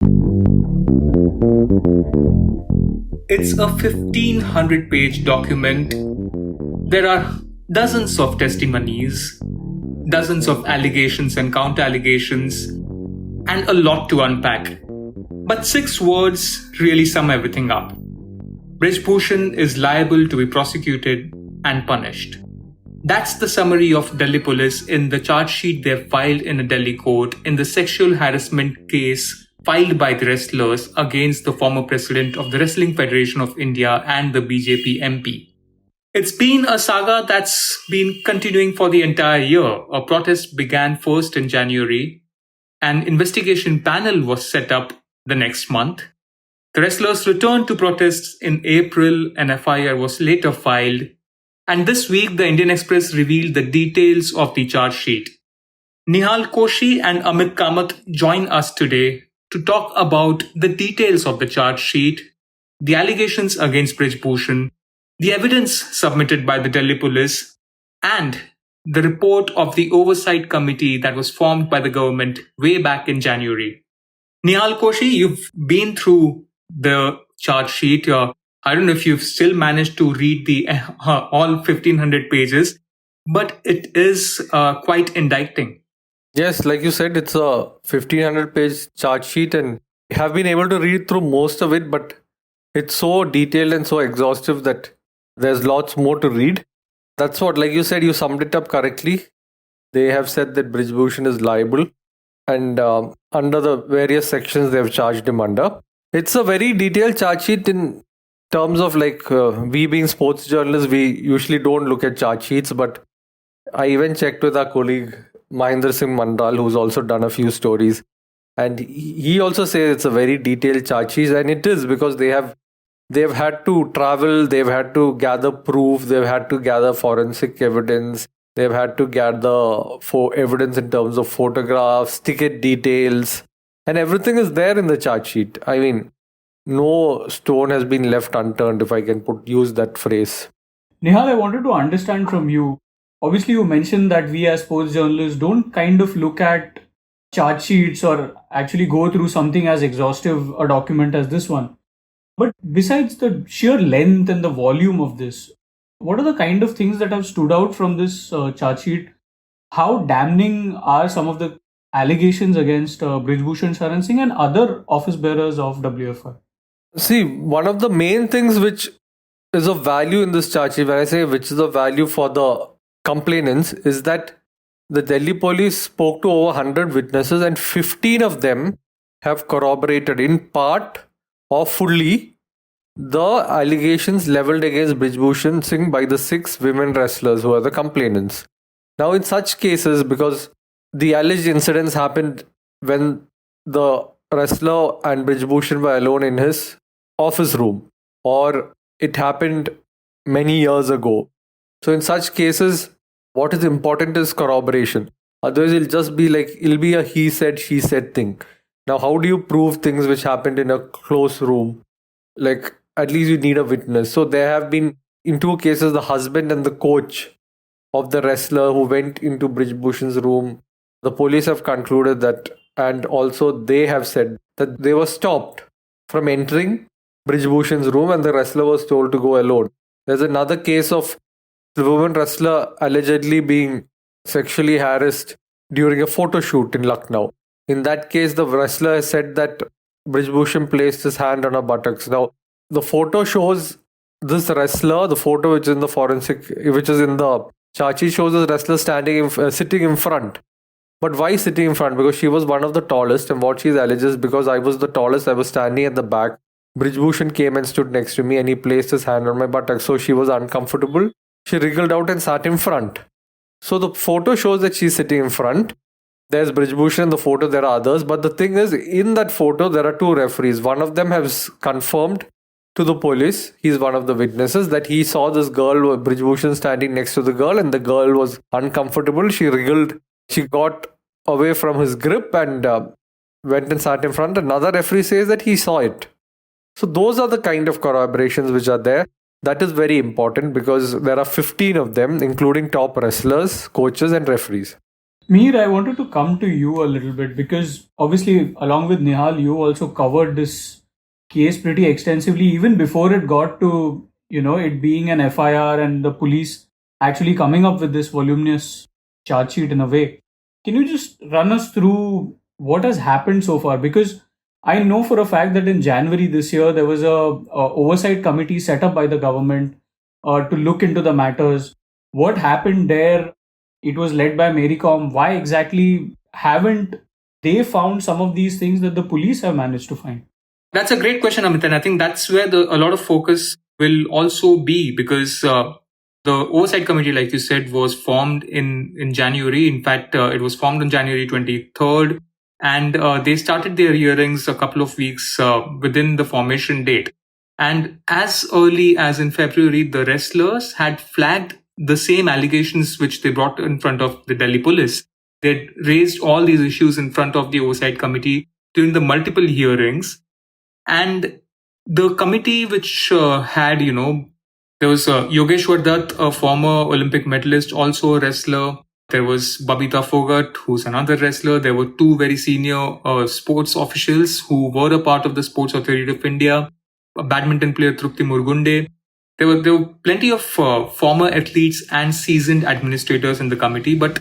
It's a 1500-page document. There are dozens of testimonies, dozens of allegations and counter-allegations, and a lot to unpack. But 6 words really sum everything up. Brij Bhushan is liable to be prosecuted and punished. That's the summary of Delhi police in the charge sheet they've filed in a Delhi court in the sexual harassment case filed by the wrestlers against the former president of the Wrestling Federation of India and the BJP MP. It's been a saga that's been continuing for the entire year. A protest began first in January. An investigation panel was set up the next month. The wrestlers returned to protests in April. An FIR was later filed. And this week, the Indian Express revealed the details of the charge sheet. Nihal Koshie and Amit Kamath join us today to talk about the details of the charge sheet, the allegations against Brij Bhushan, the evidence submitted by the Delhi police, and the report of the oversight committee that was formed by the government way back in January. Nihal Koshie, you've been through the charge sheet. I don't know if you've still managed to read the all 1500 pages, but it is quite indicting. Yes, like you said, it's a 1500-page charge sheet, and I have been able to read through most of it, but it's so detailed and so exhaustive that there's lots more to read. That's what, like you said, you summed it up correctly. They have said that Brij Bhushan is liable, and under the various sections they have charged him under. It's a very detailed charge sheet in terms of we being sports journalists, we usually don't look at charge sheets, but I even checked with our colleague Mahendra Singh Mandral, who's also done a few stories, and he also says it's a very detailed charge sheet, and it is because they've had to travel, they've had to gather proof, they've had to gather forensic evidence, they've had to gather evidence in terms of photographs, ticket details, and everything is there in the charge sheet. I mean, no stone has been left unturned, if I can use that phrase. Nihal, I wanted to understand from you. Obviously, you mentioned that we as sports journalists don't kind of look at charge sheets or actually go through something as exhaustive a document as this one. But besides the sheer length and the volume of this, what are the kind of things that have stood out from this charge sheet? How damning are some of the allegations against Brij Bhushan Sharan Singh and other office bearers of WFI? See, one of the main things which is of value in this charge sheet, when I say which is of value for the complainants, is that the Delhi police spoke to over 100 witnesses and 15 of them have corroborated in part or fully the allegations leveled against Brij Bhushan Singh by the 6 women wrestlers who are the complainants. Now, in such cases, because the alleged incidents happened when the wrestler and Brij Bhushan were alone in his office room, or it happened many years ago. So in such cases, what is important is corroboration. Otherwise, it'll be a he said, she said thing. Now, how do you prove things which happened in a closed room? At least you need a witness. So there have been, in 2 cases, the husband and the coach of the wrestler who went into Brij Bhushan's room. The police have concluded that, and also they have said that they were stopped from entering Brij Bhushan's room and the wrestler was told to go alone. There's another case of the woman wrestler allegedly being sexually harassed during a photo shoot in Lucknow. In that case, the wrestler has said that Brij Bhushan placed his hand on her buttocks. Now, the photo shows this wrestler, the photo which is in the charge sheet shows this wrestler sitting in front. But why sitting in front? Because she was one of the tallest, and what she alleges, because I was the tallest, I was standing at the back. Brij Bhushan came and stood next to me and he placed his hand on my buttocks. So she was uncomfortable. She wriggled out and sat in front. So the photo shows that she's sitting in front. There's Brij Bhushan in the photo, there are others. But the thing is, in that photo, there are 2 referees. One of them has confirmed to the police, he's one of the witnesses, that he saw this girl, Brij Bhushan, standing next to the girl, and the girl was uncomfortable. She wriggled. She got away from his grip and went and sat in front. Another referee says that he saw it. So those are the kind of corroborations which are there. That is very important because there are 15 of them, including top wrestlers, coaches and referees. Mihir, I wanted to come to you a little bit because obviously, along with Nihal, you also covered this case pretty extensively, even before it got to, it being an FIR and the police actually coming up with this voluminous charge sheet in a way. Can you just run us through what has happened so far? Because I know for a fact that in January this year, there was a oversight committee set up by the government to look into the matters. What happened there? It was led by Marycom. Why exactly haven't they found some of these things that the police have managed to find? That's a great question, Amit, and I think that's where a lot of focus will also be, because the oversight committee, like you said, was formed in January. In fact, it was formed on January 23rd, and they started their hearings a couple of weeks within the formation date. And as early as in February, the wrestlers had flagged the same allegations which they brought in front of the Delhi police. They raised all these issues in front of the oversight committee during the multiple hearings. And the committee which had, there was Yogeshwar Dutt, a former Olympic medalist, also a wrestler. There was Babita Phogat, who's another wrestler. There were two very senior sports officials who were a part of the Sports Authority of India, a badminton player, Trupti Murgunde. There were plenty of former athletes and seasoned administrators in the committee, but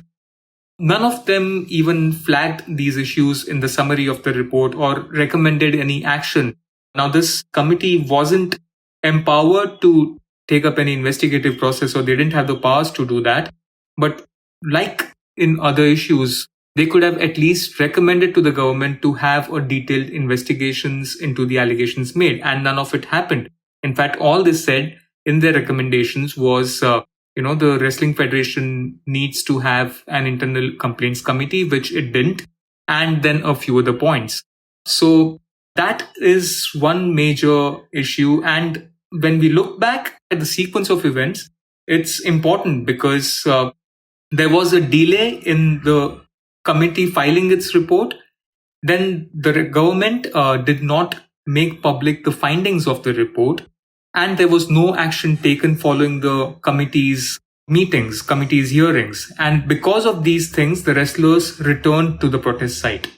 none of them even flagged these issues in the summary of the report or recommended any action. Now, this committee wasn't empowered to take up any investigative process, or they didn't have the powers to do that. But like in other issues, they could have at least recommended to the government to have a detailed investigations into the allegations made, and none of it happened. In fact, all they said in their recommendations was, the Wrestling Federation needs to have an internal complaints committee, which it didn't, and then a few other points. So that is one major issue. And when we look back at the sequence of events, it's important because there was a delay in the committee filing its report. Then the government did not make public the findings of the report, and there was no action taken following the committee's meetings, committee's hearings. And because of these things, the wrestlers returned to the protest site.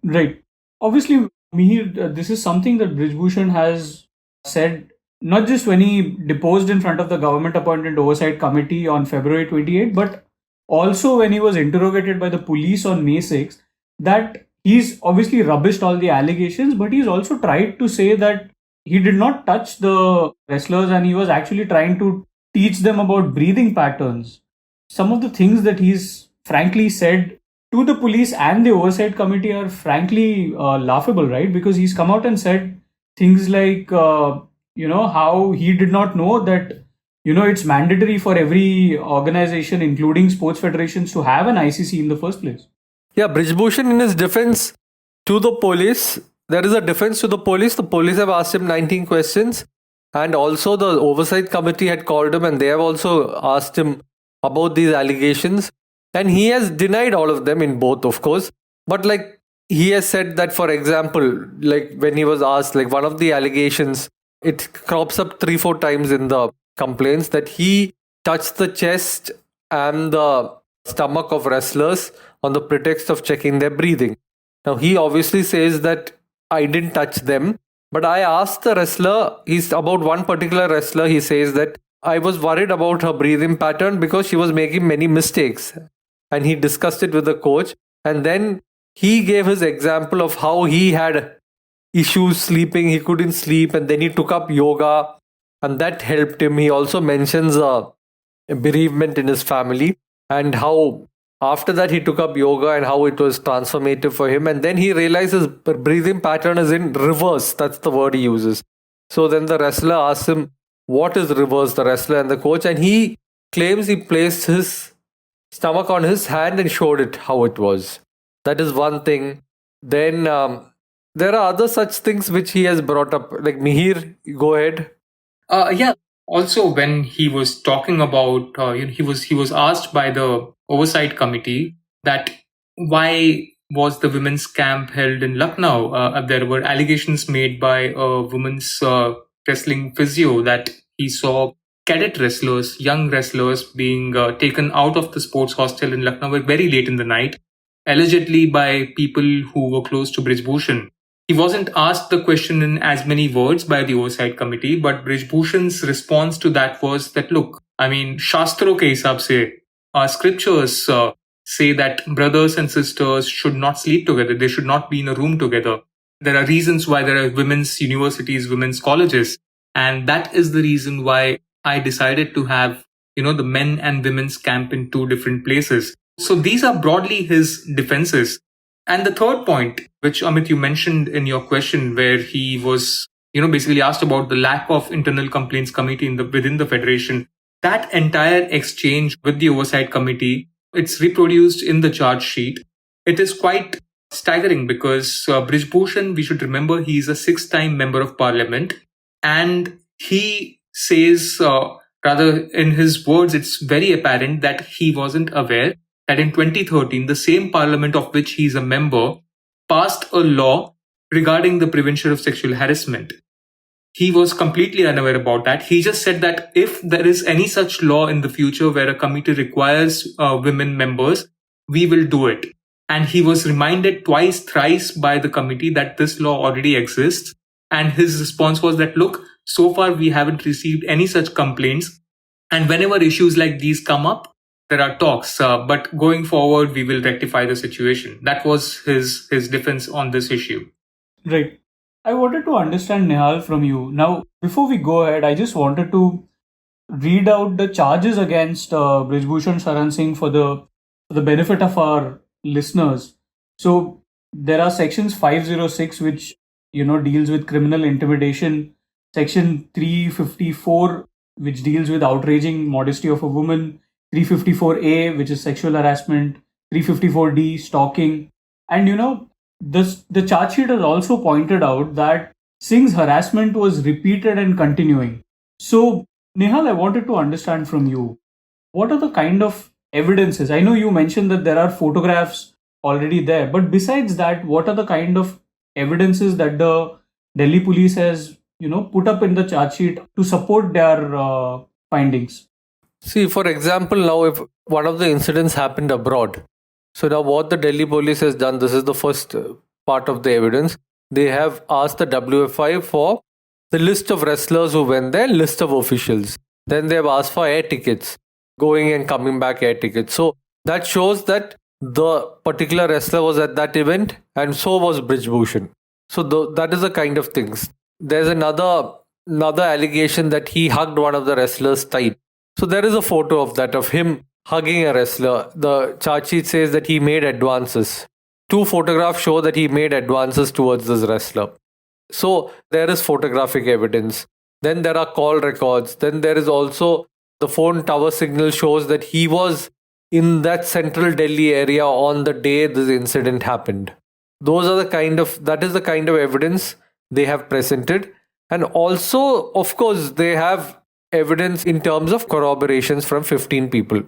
Right. Obviously, Mihir, this is something that Brij Bhushan has said, not just when he deposed in front of the government appointed oversight committee on February 28th, but also when he was interrogated by the police on May 6th, that he's obviously rubbished all the allegations, but he's also tried to say that he did not touch the wrestlers and he was actually trying to teach them about breathing patterns. Some of the things that he's frankly said to the police and the oversight committee are frankly laughable, right? Because he's come out and said things like, how he did not know that, it's mandatory for every organization, including sports federations, to have an ICC in the first place. Yeah, Brij Bhushan, in his defense to the police, there is a defense to the police. The police have asked him 19 questions. And also the oversight committee had called him and they have also asked him about these allegations. And he has denied all of them in both, of course. But like he has said that, for example, like when he was asked, like one of the allegations, it crops up 3-4 times in the complaints that he touched the chest and the stomach of wrestlers on the pretext of checking their breathing. Now, he obviously says that I didn't touch them. But I asked the wrestler, he's about one particular wrestler, he says that I was worried about her breathing pattern because she was making many mistakes. And he discussed it with the coach. And then he gave his example of how he had issues sleeping, he couldn't sleep, and then he took up yoga and that helped him. He also mentions a bereavement in his family and how after that he took up yoga and how it was transformative for him. And then he realizes breathing pattern is in reverse. That's the word he uses. So then the wrestler asks him, what is reverse, the wrestler and the coach? And he claims he placed his stomach on his hand and showed it how it was. That is one thing. Then there are other such things which he has brought up. Like Mihir, go ahead. Yeah. Also, when he was talking about, he was asked by the oversight committee that why was the women's camp held in Lucknow? There were allegations made by a women's wrestling physio that he saw cadet wrestlers, young wrestlers being taken out of the sports hostel in Lucknow very late in the night, allegedly by people who were close to Brij Bhushan. He wasn't asked the question in as many words by the oversight committee, but Brij Bhushan's response to that was that, look, I mean, Shastro ke hisab se, our scriptures say that brothers and sisters should not sleep together. They should not be in a room together. There are reasons why there are women's universities, women's colleges. And that is the reason why I decided to have, the men and women's camp in two different places. So these are broadly his defenses. And the third point, which Amit, you mentioned in your question, where he was, basically asked about the lack of internal complaints committee within the federation, that entire exchange with the oversight committee, it's reproduced in the charge sheet. It is quite staggering because Brij Bhushan, we should remember, he is a 6-time member of parliament, and he says, rather in his words, it's very apparent that he wasn't aware that in 2013, the same parliament of which he is a member passed a law regarding the prevention of sexual harassment. He was completely unaware about that. He just said that if there is any such law in the future where a committee requires women members, we will do it. And he was reminded twice, thrice by the committee that this law already exists. And his response was that, look, so far we haven't received any such complaints. And whenever issues like these come up, there are talks. But going forward, we will rectify the situation. That was his defense on this issue. Right. I wanted to understand, Nihal, from you. Now, before we go ahead, I just wanted to read out the charges against Brij Bhushan Sharan Singh for the benefit of our listeners. So there are sections 506, which deals with criminal intimidation, section 354, which deals with outraging modesty of a woman, 354A, which is sexual harassment, 354D, stalking, and the charge sheet has also pointed out that Singh's harassment was repeated and continuing. So, Nihal, I wanted to understand from you, what are the kind of evidences? I know you mentioned that there are photographs already there, but besides that, what are the kind of evidences that the Delhi police has, put up in the charge sheet to support their findings? See, for example, now if one of the incidents happened abroad, so now what the Delhi police has done, this is the first part of the evidence. They have asked the WFI for the list of wrestlers who went there, list of officials. Then they have asked for air tickets, going and coming back air tickets. So that shows that the particular wrestler was at that event, and so was Brij Bhushan. So that is the kind of things. There's another allegation that he hugged one of the wrestlers tight. So there is a photo of that, of him hugging a wrestler. The charge sheet says that he made advances. 2 photographs show that he made advances towards this wrestler. So there is photographic evidence. Then there are call records. Then there is also the phone tower signal shows that he was in that central Delhi area on the day this incident happened. That is the kind of evidence they have presented. And also, of course, they have evidence in terms of corroborations from 15 people.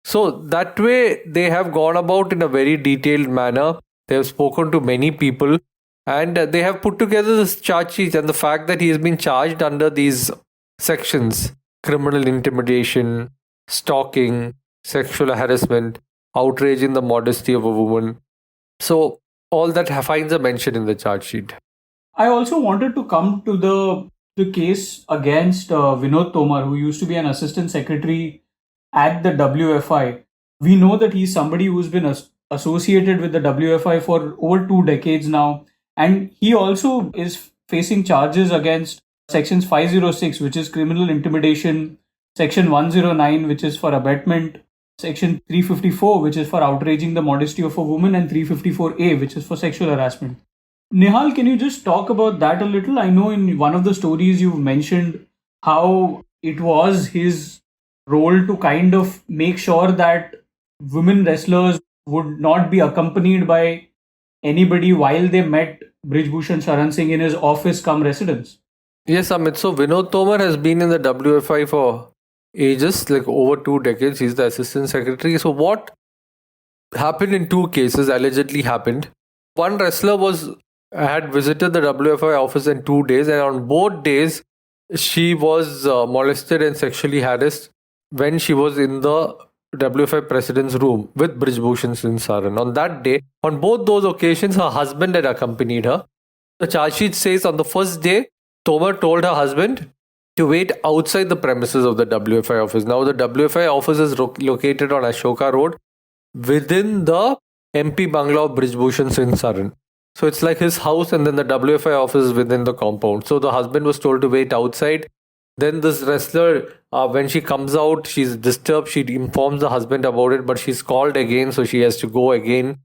So that way they have gone about in a very detailed manner. They have spoken to many people and they have put together this charge sheet, and the fact that he has been charged under these sections: criminal intimidation, stalking, sexual harassment, outraging the modesty of a woman. So all that finds a mention in the charge sheet. I also wanted to come to the case against Vinod Tomar, who used to be an assistant secretary at the WFI. We know that he's somebody who's been associated with the WFI for over 2 decades now. And he also is facing charges against sections 506, which is criminal intimidation, section 109, which is for abetment, section 354, which is for outraging the modesty of a woman, and 354A, which is for sexual harassment. Nihal, can you just talk about that a little? I know in one of the stories you've mentioned how it was his role to kind of make sure that women wrestlers would not be accompanied by anybody while they met Brij Bhushan Sharan Singh in his office cum residence. Yes, Amit. So Vinod Tomar has been in the WFI for ages, like over 2 decades. He's the assistant secretary. So what happened in 2 cases allegedly happened. One wrestler had visited the WFI office in 2 days, and on both days she was molested and sexually harassed when she was in the WFI president's room with Brij Bhushan Singh Saran. On that day, on both those occasions, her husband had accompanied her. The charge sheet says on the first day, Tomar told her husband to wait outside the premises of the WFI office. Now, the WFI office is located on Ashoka Road within the MP bungalow of Brij Bhushan Singh Saran. So it's like his house, and then the WFI office is within the compound. So the husband was told to wait outside. Then this wrestler, when she comes out, she's disturbed. She informs the husband about it, but she's called again, so she has to go again.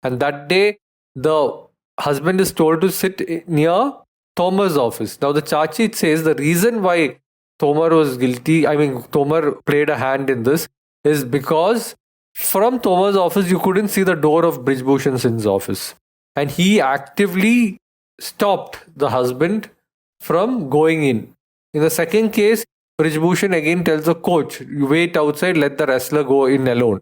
And that day, the husband is told to sit near Tomar's office. Now, the charge sheet says the reason why Tomar was guilty, Tomar played a hand in this, is because from Tomar's office, you couldn't see the door of Brij Bhushan Singh's office. And he actively stopped the husband from going in. In the second case, Brij Bhushan again tells the coach, you wait outside, let the wrestler go in alone.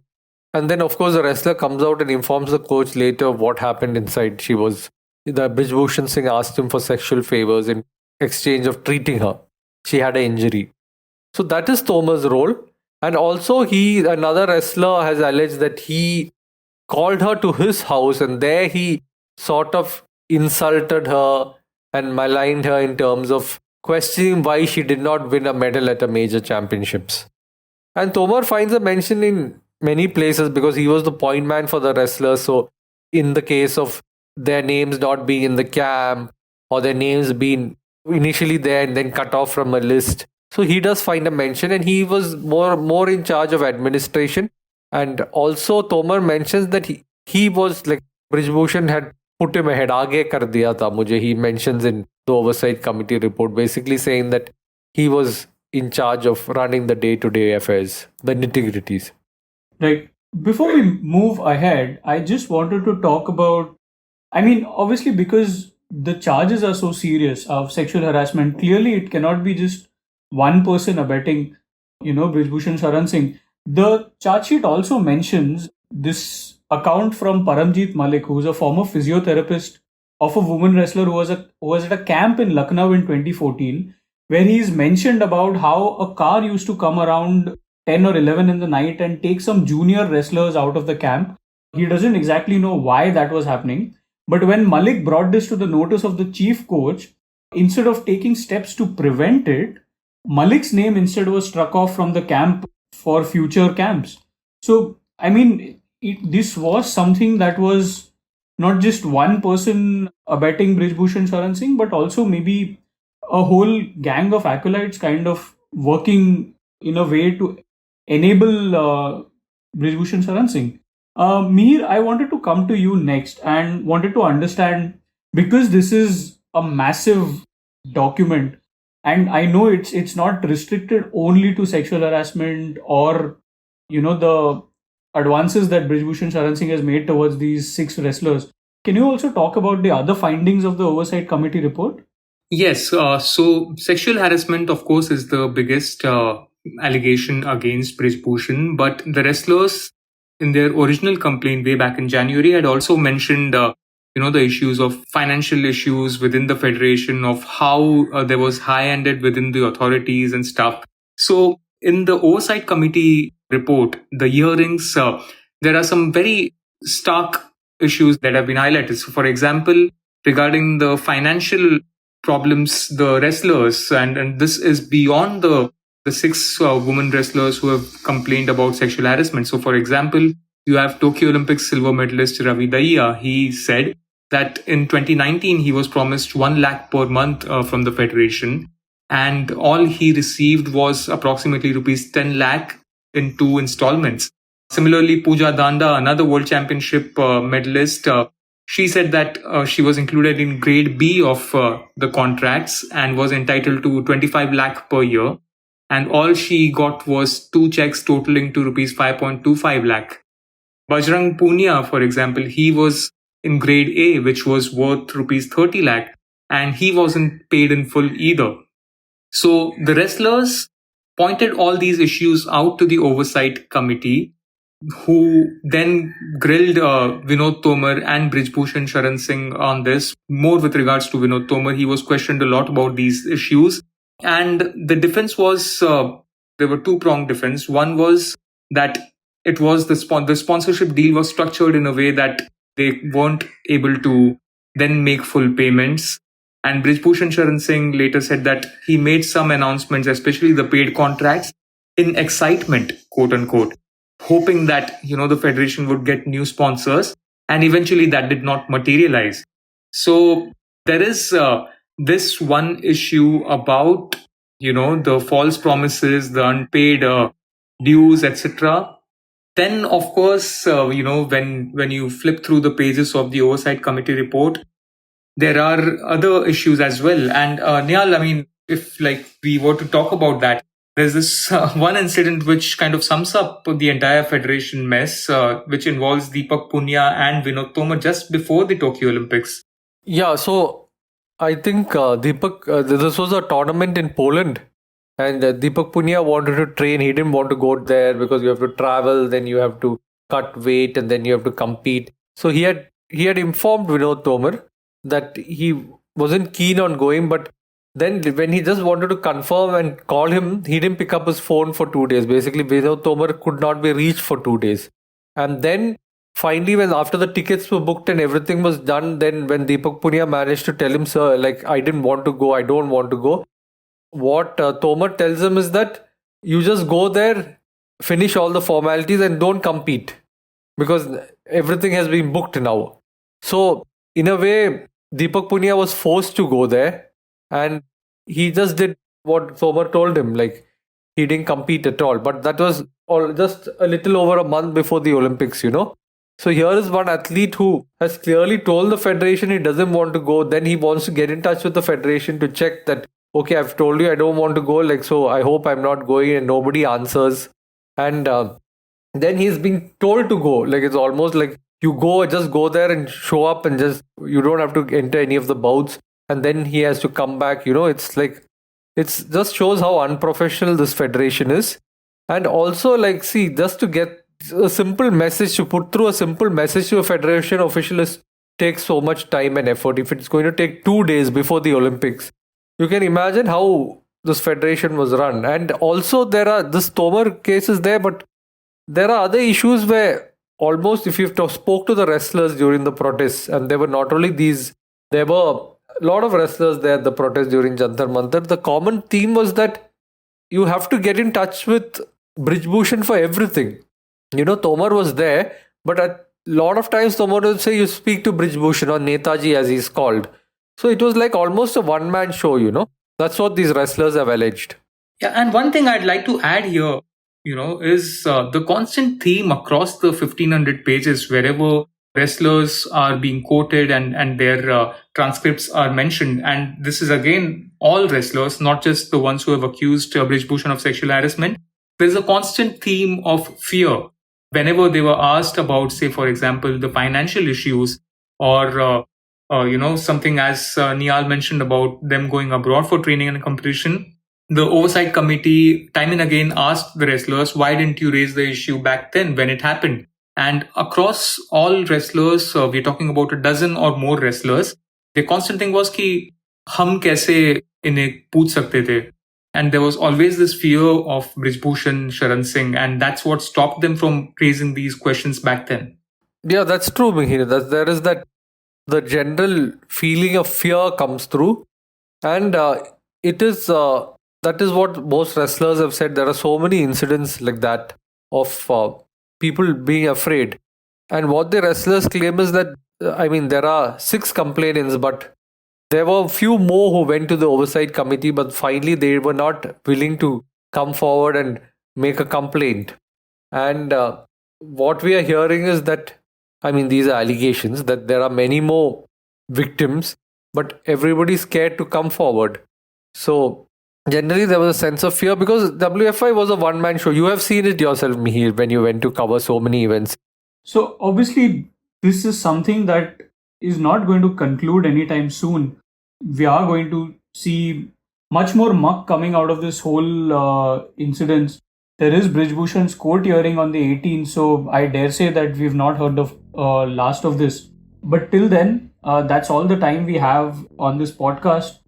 And then, of course, the wrestler comes out and informs the coach later what happened inside. The Brij Bhushan Singh asked him for sexual favors in exchange of treating her. She had an injury. So that is Tomar's role. And also, another wrestler has alleged that he called her to his house, and there he sort of insulted her and maligned her in terms of questioning why she did not win a medal at a major championships. And Tomar finds a mention in many places because he was the point man for the wrestlers. So in the case of their names not being in the camp, or their names being initially there and then cut off from a list, so he does find a mention, and he was more in charge of administration. And also Tomar mentions that he was like, Brij Bhushan had put him ahead. Aage kar diya tha mujhe. He mentions in the oversight committee report, basically saying that he was in charge of running the day-to-day affairs, the nitty-gritties. Right. Before we move ahead, I just wanted to talk about, obviously, because the charges are so serious of sexual harassment, clearly it cannot be just one person abetting, Brij Bhushan Sharan Singh. The charge sheet also mentions this account from Paramjeet Malik, who is a former physiotherapist of a woman wrestler who was at a camp in Lucknow in 2014, where he's mentioned about how a car used to come around 10 or 11 in the night and take some junior wrestlers out of the camp. He doesn't exactly know why that was happening. But when Malik brought this to the notice of the chief coach, instead of taking steps to prevent it, Malik's name instead was struck off from the camp for future camps. So, this was something that was not just one person abetting Brij Bhushan Sharan Singh, but also maybe a whole gang of acolytes kind of working in a way to enable Brij Bhushan Sharan Singh. Mihir, I wanted to come to you next and wanted to understand, because this is a massive document, and I know it's not restricted only to sexual harassment or the advances that Brij Bhushan Sharan Singh has made towards these 6 wrestlers. Can you also talk about the other findings of the oversight committee report? Yes. So sexual harassment, of course, is the biggest allegation against Brij Bhushan, but the wrestlers in their original complaint way back in January had also mentioned the issues of financial issues within the federation, of how there was high-handed within the authorities and stuff. So in the oversight committee report, the hearings, there are some very stark issues that have been highlighted. So for example, regarding the financial problems, the wrestlers, and this is beyond the 6 women wrestlers who have complained about sexual harassment. So for example, you have Tokyo Olympics silver medalist Ravi Dahiya. He said that in 2019, he was promised 1 lakh per month from the federation, and all he received was approximately rupees 10 lakh in 2 installments. Similarly, Pooja Danda, another world championship medalist, she said that she was included in grade B of the contracts and was entitled to 25 lakh per year. And all she got was 2 checks totaling to rupees 5.25 lakh. Bajrang Punia, for example, he was in grade A, which was worth rupees 30 lakh, and he wasn't paid in full either. So the wrestlers pointed all these issues out to the oversight committee, who then grilled Vinod Tomar and Brij Bhushan Sharan Singh on this. More with regards to Vinod Tomar, he was questioned a lot about these issues. And the defense was, there were two-pronged defense. One was that it was the sponsorship deal was structured in a way that they weren't able to then make full payments. And Brij Bhushan Sharan Singh later said that he made some announcements, especially the paid contracts, in excitement, quote unquote, hoping that, the federation would get new sponsors. And eventually that did not materialize. So there is this one issue about, the false promises, the unpaid dues, etc. Then, of course, when you flip through the pages of the oversight committee report, there are other issues as well. And Nihal, I mean, if we were to talk about that, there's this one incident which kind of sums up the entire federation mess, which involves Deepak Punia and Vinod Tomar just before the Tokyo Olympics. Yeah, so I think Deepak, this was a tournament in Poland, and Deepak Punia wanted to train. He didn't want to go there because you have to travel, then you have to cut weight, and then you have to compete. So he had informed Vinod Tomar that he wasn't keen on going, but then when he just wanted to confirm and call him, he didn't pick up his phone for 2 days. Basically, Vinod Tomar could not be reached for 2 days. And then finally, when after the tickets were booked and everything was done, then when Deepak Punia managed to tell him, sir, I didn't want to go, I don't want to go. What Tomar tells him is that you just go there, finish all the formalities and don't compete because everything has been booked now. So in a way, Deepak Punia was forced to go there. And he just did what Tomar told him. He didn't compete at all. But that was all just a little over a month before the Olympics, So here is one athlete who has clearly told the federation he doesn't want to go. Then he wants to get in touch with the federation to check that, okay, I've told you I don't want to go. So I hope I'm not going, and nobody answers. And then he's being told to go. It's almost like you just go there and show up and you don't have to enter any of the bouts. And then he has to come back. It's just shows how unprofessional this federation is. And also, just to get a simple message, to put through a simple message to a federation official takes so much time and effort. If it's going to take 2 days before the Olympics, you can imagine how this federation was run. And also, this Tomar case is there, but there are other issues where almost, if you've spoke to the wrestlers during the protests, and there were not only these, there were a lot of wrestlers there at the protest during Jantar Mantar. The common theme was that you have to get in touch with Brij Bhushan for everything. Tomar was there, but a lot of times Tomar would say you speak to Brij Bhushan, or Netaji as he's called. So it was almost a one-man show, That's what these wrestlers have alleged. Yeah, and one thing I'd like to add here, is the constant theme across the 1500 pages, wherever wrestlers are being quoted and their transcripts are mentioned. And this is again all wrestlers, not just the ones who have accused Brij Bhushan of sexual harassment. There's a constant theme of fear. Whenever they were asked about, say, for example, the financial issues or, something as Nihal mentioned about them going abroad for training and competition, the oversight committee time and again asked the wrestlers, why didn't you raise the issue back then when it happened? And across all wrestlers, we're talking about a dozen or more wrestlers, the constant thing was कि हम कैसे इन्हें पूछ सकते थे? And there was always this fear of Brij Bhushan Sharan Singh, and that's what stopped them from raising these questions back then. Yeah, that's true, Mihir. There is the general feeling of fear comes through, and it is that is what most wrestlers have said. There are so many incidents like that of people being afraid. And what the wrestlers claim is that, there are 6 complainants, but there were a few more who went to the oversight committee, but finally they were not willing to come forward and make a complaint. And what we are hearing is that, these are allegations that there are many more victims, but everybody's scared to come forward. So generally there was a sense of fear because WFI was a one-man show. You have seen it yourself, Mihir, when you went to cover so many events. So obviously this is something that is not going to conclude anytime soon. We are going to see much more muck coming out of this whole incident. There is Brij Bhushan's court hearing on the 18th, so I dare say that we've not heard of last of this. But till then, that's all the time we have on this podcast.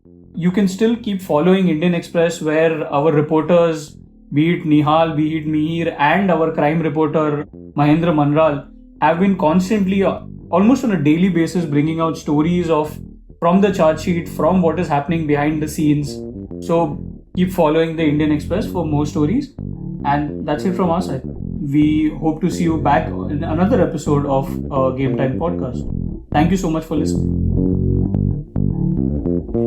you can still keep following Indian Express, where our reporters, be it Nihal, be it Mihir, and our crime reporter Mahendra Manral, have been constantly, almost on a daily basis, bringing out stories from the charge sheet, from what is happening behind the scenes. So keep following the Indian Express for more stories. And that's it from our side. We hope to see you back in another episode of Game Time Podcast. Thank you so much for listening.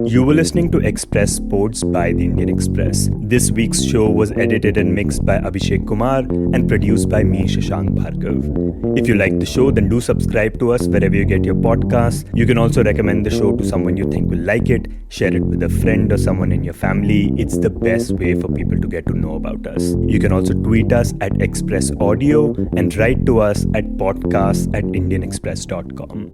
You were listening to Express Sports by the Indian Express. This week's show was edited and mixed by Abhishek Kumar and produced by me, Shashank Bhargava. If you like the show, then do subscribe to us wherever you get your podcasts. You can also recommend the show to someone you think will like it, share it with a friend or someone in your family. It's the best way for people to get to know about us. You can also tweet us at Express Audio and write to us at podcasts@indianexpress.com.